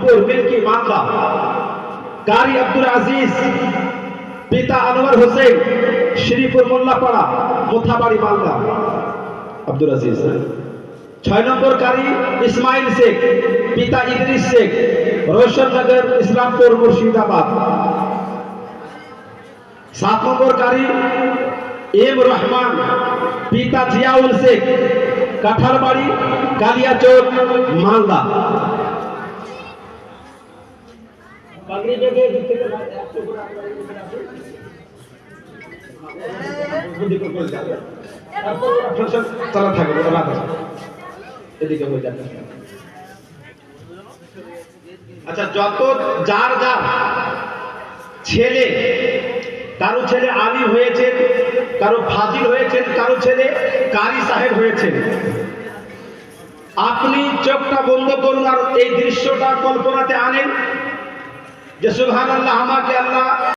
Rangpur milky Malda. কারি আব্দুল আজিজ, পিতা আনোয়ার হোসেন, শ্রীপুর মোল্লাপাড়া, মোথাবাড়ি, মালদা। আব্দুল আজিজ। 6 নম্বর কারি ইসমাইল শেখ, পিতা ইদ্রিস শেখ, রোশননগর, ইসলামপুর, মুর্শিদাবাদ। 7 নম্বর কারি M Rahman, পিতা জিয়াউল শেখ, কাঁঠালবাড়ি, কালিয়াচক, মালদা। আচ্ছা, যত যার যার ছেলে, কারো ছেলে আলী হয়েছে, কারো ফাজিল হয়েছেন, কারো ছেলে কারি সাহেব হয়েছেন, আপনি চোখটা বন্ধ করুন আর এই দৃশ্যটা কল্পনাতে আনেন যে সুবহানাল্লাহ, আমাকে আল্লাহ